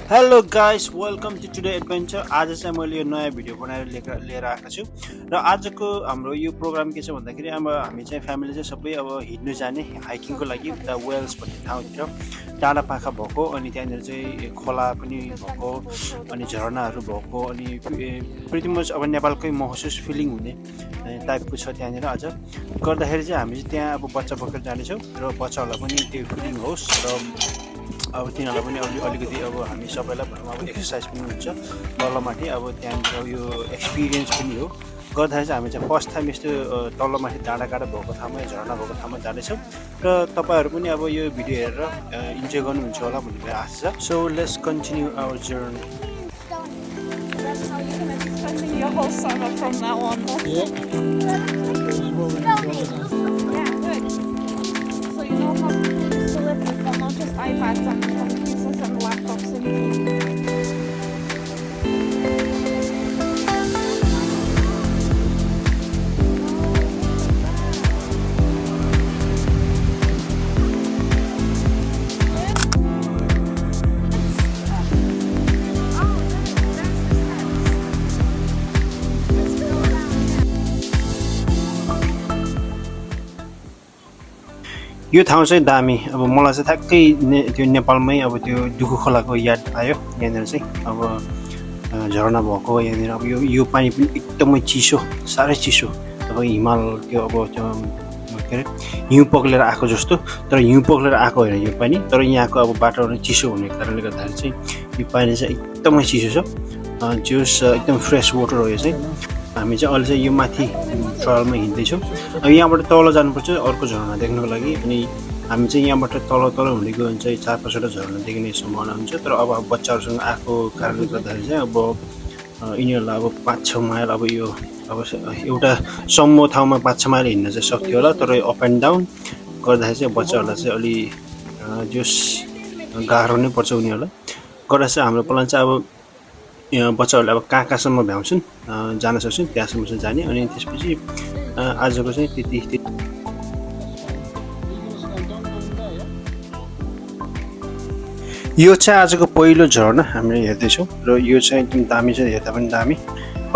Hello guys, welcome to today adventure. आज चाहिँ मैले यो नयाँ भिडियो बनाएर लिएर आएको छु र आजको हाम्रो यो प्रोग्राम के छ भन्दाखेरि अब हामी चाहिँ फ्यामिली चाहिँ सबै अब हिँड्नु जाने हाइकिङको लागि उता वेल्स भन्ने ठाउँतिर डाँडा पाखा भएको अनि त्यहाँनिर चाहिँ खोला पनि भएको अनि झरनाहरू भएको अनि प्रिटी मच अब नेपालकै महसुस फिलिङ हुने टाइपको छ त्यहाँनिर आज गर्दाखेरि चाहिँ हामी चाहिँ त्यहाँ अब बच्चा बोकेर जानेछौँ र बच्चाहरूलाई पनि त्यो फिलिङ होस् र अब तिनीहरूलाई पनि अलिकति अब हामी सबैलाई भनौँ अब एक्सर्साइज पनि हुन्छ तलमाथि अब त्यहाँनिर यो एक्सपिरियन्स पनि हो गर्दाखेरि चाहिँ हामी चाहिँ फर्स्ट टाइम यस्तो तलमाथि डाँडाकाँडा भएको ठाउँमा झरना भएको ठाउँमा जानेछौँ र तपाईँहरू पनि अब यो भिडियो हेरेर इन्जोय गर्नुहुन्छ होला भन्ने मेरो आशा छ so let's continue our journey Your whole summer from now on. Yeah. Yeah, good. So you know how people used to live with them, not just iPads and computers and laptops and यो ठाउँ चाहिँ दामी अब मलाई चाहिँ ठ्याक्कै त्यो नेपालमै अब त्यो दुखु खोलाको याद आयो यहाँनिर चाहिँ अब झरना भएको यहाँनिर अब यो पानी पनि एकदमै चिसो साह्रै चिसो अब हिमाल त्यो अब त्यो के अरे हिउँ पग्लेर आएको जस्तो तर हिउँ पग्लेर आएको होइन यो पानी तर यहाँको अब वातावरण चिसो हुने कारणले गर्दाखेरि चाहिँ यो पानी चाहिँ एकदमै चिसो छ जोस एकदम फ्रेस वाटर हो यो चाहिँ हामी चाहिँ अहिले चाहिँ यो माथि ट्रायलमा हिँड्दैछौँ अब यहाँबाट तल जानुपर्छ अर्को झरना देख्नको लागि अनि हामी चाहिँ यहाँबाट तल हुँदै गयो भने चाहिँ 4-5वटा झरना देख्ने सम्भावना हुन्छ तर अब बच्चाहरूसँग आएको कारणले गर्दाखेरि चाहिँ अब यिनीहरूलाई अब 5-6 माइल अब यो अब एउटा सम्मो ठाउँमा 5-6 माइल हिँड्न चाहिँ सक्थ्यो होला तर अप एन्ड डाउन गर्दाखेरि चाहिँ बच्चाहरूलाई चाहिँ अलि जोस गाह्रो नै पर्छ उनीहरूलाई गर्दा चाहिँ हाम्रो प्लान चाहिँ अब बच्चाहरूले अब कहाँसम्म भ्याउँछन् जान सक्छन् त्यहाँसम्म चाहिँ जाने अनि त्यसपछि आजको चाहिँ त्यति यो चाहिँ आजको पहिलो झरना हामीले हेर्दैछौँ र यो चाहिँ एकदम दामी छ हेर्दा पनि दामी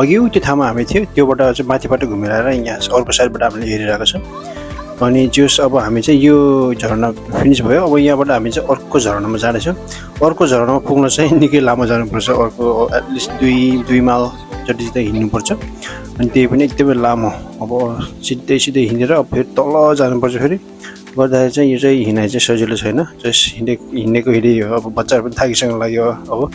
अघि त्यो ठाउँमा हामी थियो त्योबाट चाहिँ माथिबाट घुमेर आएर यहाँ अर्को साइडबाट हामीले हेरिरहेको छौँ अनि जोस अब हामी चाहिँ यो झरना फिनिस भयो अब यहाँबाट हामी चाहिँ अर्को झरनामा जाँदैछौँ अर्को झरनामा पुग्न चाहिँ निकै लामो जानुपर्छ अर्को एटलिस्ट 2 माइल जति चाहिँ हिँड्नुपर्छ अनि त्यही पनि एकदमै लामो अब सिधै हिँडेर फेरि तल जानुपर्छ फेरि गर्दाखेरि चाहिँ यो चाहिँ हिँडाइ चाहिँ सजिलो छैन जस्ट हिँडेको हिँडे हो अब बच्चाहरू पनि थाकिसँग लाग्यो अब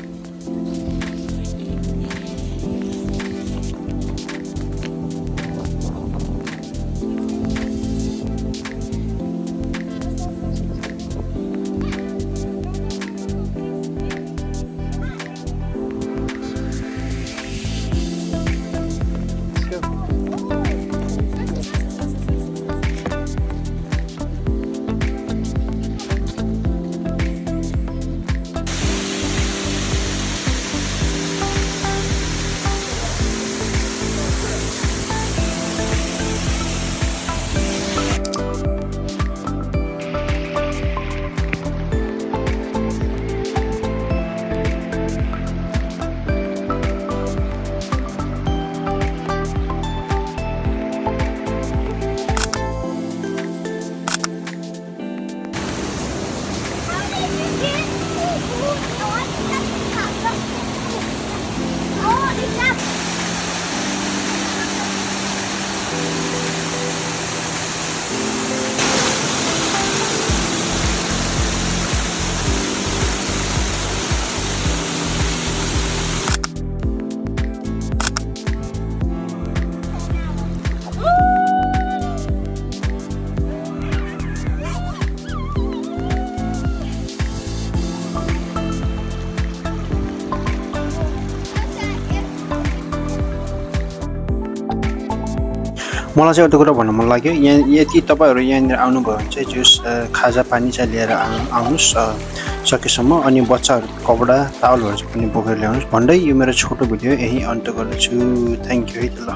मलाई चाहिँ एउटा कुरा भन्नु मन लाग्यो यहाँ यदि तपाईँहरू यहाँनिर आउनुभयो भने चाहिँ जुस खाजा पानी चाहिँ लिएर आउनुहोस् सकेसम्म अनि बच्चाहरू कपडा टावलहरू पनि बोकेर ल्याउनुहोस् भन्दै यो मेरो छोटो भिडियो यही अन्त गर्दैछु थ्याङ्क यू है त ल